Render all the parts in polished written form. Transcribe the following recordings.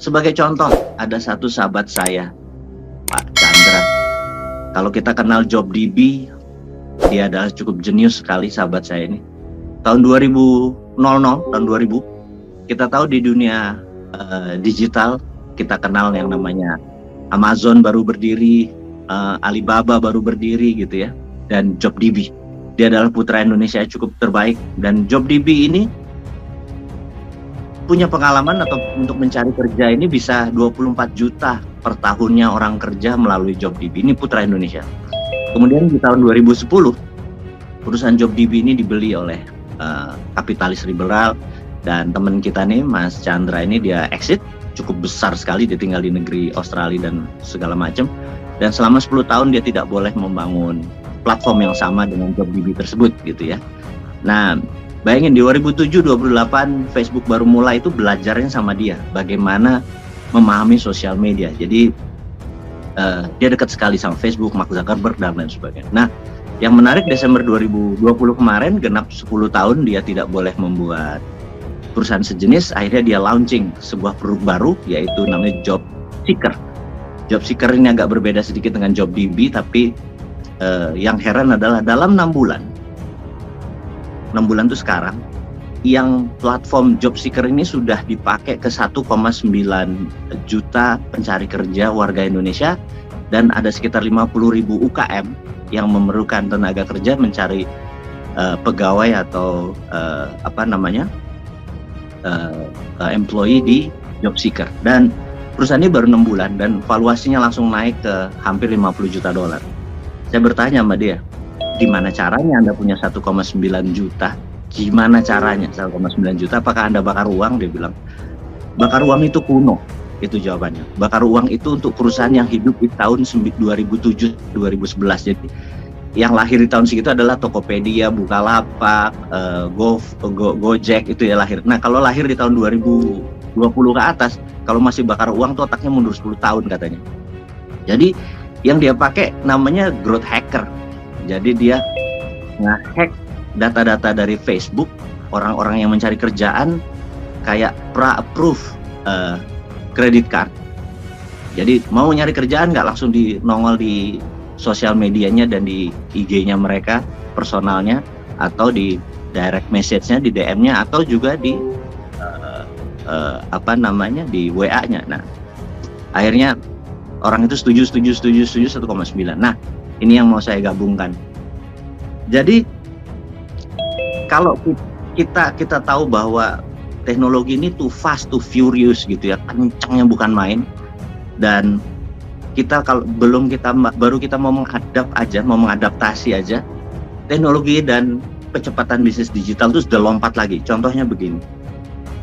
Sebagai contoh, ada satu sahabat saya, Pak Chandra. Kalau kita kenal JobDB, dia adalah cukup jenius sekali sahabat saya ini. Tahun 2000, tahun 2000, kita tahu di dunia digital, kita kenal yang namanya Amazon baru berdiri, Alibaba baru berdiri gitu ya, dan JobDB. Dia adalah putra Indonesia cukup terbaik, dan JobDB ini punya pengalaman atau untuk mencari kerja ini bisa 24 juta per tahunnya orang kerja melalui JobDB. Ini putra Indonesia. Kemudian di tahun 2010 perusahaan JobDB ini dibeli oleh kapitalis liberal, dan teman kita nih Mas Chandra ini dia exit cukup besar sekali, dia tinggal di negeri Australia dan segala macam, dan selama 10 tahun dia tidak boleh membangun platform yang sama dengan JobDB tersebut gitu ya. Nah, bayangin di 2007-2008 Facebook baru mulai itu belajarnya sama dia bagaimana memahami sosial media. Jadi dia dekat sekali sama Facebook, Mark Zuckerberg dan lain sebagainya. Nah, yang menarik Desember 2020 kemarin genap 10 tahun dia tidak boleh membuat perusahaan sejenis, akhirnya dia launching sebuah produk baru yaitu namanya JobSeeker. JobSeeker ini agak berbeda sedikit dengan JobDB, tapi yang heran adalah dalam 6 bulan itu sekarang, yang platform JobSeeker ini sudah dipakai ke 1,9 juta pencari kerja warga Indonesia, dan ada sekitar 50.000 UKM yang memerlukan tenaga kerja mencari pegawai atau employee di JobSeeker. Dan perusahaan ini baru 6 bulan dan valuasinya langsung naik ke hampir 50 juta dolar. Saya bertanya sama dia, gimana caranya Anda punya 1,9 juta? Gimana caranya 1,9 juta? Apakah Anda bakar uang? Dia bilang, bakar uang itu kuno. Itu jawabannya. Bakar uang itu untuk perusahaan yang hidup di tahun 2007-2011. Jadi yang lahir di tahun segitu adalah Tokopedia, Bukalapak, Gojek itu ya lahir. Nah, kalau lahir di tahun 2020 ke atas, kalau masih bakar uang tuh otaknya mundur 10 tahun katanya. Jadi yang dia pakai namanya growth hacker. Jadi dia nge-hack data-data dari Facebook, orang-orang yang mencari kerjaan kayak pra-approve credit card. Jadi mau nyari kerjaan nggak langsung nongol di sosial medianya dan di IG-nya mereka, personalnya, atau di direct message-nya, di DM-nya, atau juga di di WA-nya. Nah, akhirnya orang itu setuju 1,9. Nah, ini yang mau saya gabungkan. Jadi kalau kita tahu bahwa teknologi ini too fast, too furious gitu ya, kencangnya bukan main. Dan kita baru kita mau mengadaptasi aja, teknologi dan kecepatan bisnis digital itu sudah lompat lagi. Contohnya begini.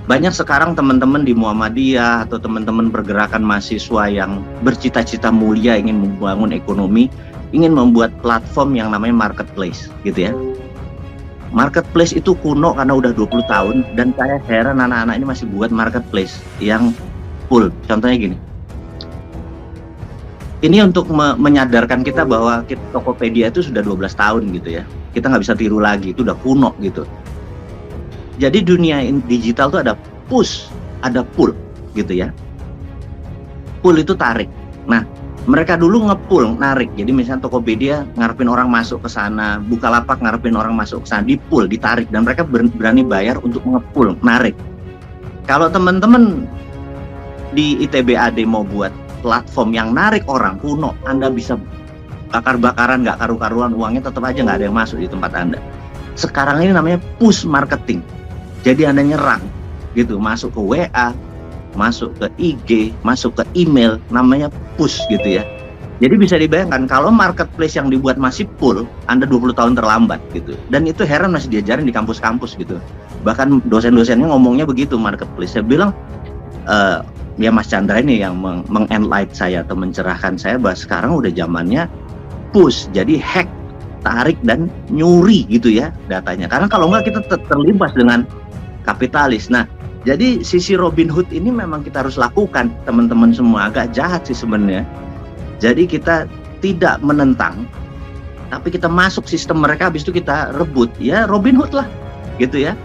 Banyak sekarang teman-teman di Muhammadiyah atau teman-teman pergerakan mahasiswa yang bercita-cita mulia ingin membangun ekonomi, ingin membuat platform yang namanya marketplace gitu ya. Marketplace itu kuno karena udah 20 tahun, dan saya heran anak-anak ini masih buat marketplace yang full. Contohnya gini. Ini untuk menyadarkan kita bahwa Tokopedia itu sudah 12 tahun gitu ya. Kita nggak bisa tiru lagi, itu udah kuno gitu. Jadi dunia digital tuh ada push, ada pull gitu ya. Pull itu tarik. Nah, mereka dulu nge-pull, narik. Jadi misalnya Tokopedia ngarepin orang masuk ke sana, Bukalapak ngarepin orang masuk ke sana, di-pull, ditarik, dan mereka berani bayar untuk nge-pull, narik. Kalau teman-teman di ITB AD mau buat platform yang narik orang kuno, Anda bisa bakar-bakaran, nggak karu-karuan, uangnya tetap aja nggak ada yang masuk di tempat Anda. Sekarang ini namanya push marketing. Jadi Anda nyerang gitu, masuk ke WA, masuk ke IG, masuk ke email, namanya push gitu ya. Jadi bisa dibayangkan kalau marketplace yang dibuat masih pull, Anda 20 tahun terlambat gitu. Dan itu heran masih diajarin di kampus-kampus gitu. Bahkan dosen-dosennya ngomongnya begitu, marketplace. Saya bilang, ya Mas Chandra ini yang mengenlight saya atau mencerahkan saya bahwa sekarang udah zamannya push. Jadi hack, tarik, dan nyuri gitu ya datanya. Karena kalau nggak kita terlibat dengan kapitalis. Nah, jadi sisi Robin Hood ini memang kita harus lakukan, teman-teman semua. Agak jahat sih sebenarnya. Jadi kita tidak menentang, tapi kita masuk sistem mereka, habis itu kita rebut. Ya Robin Hood lah, gitu ya.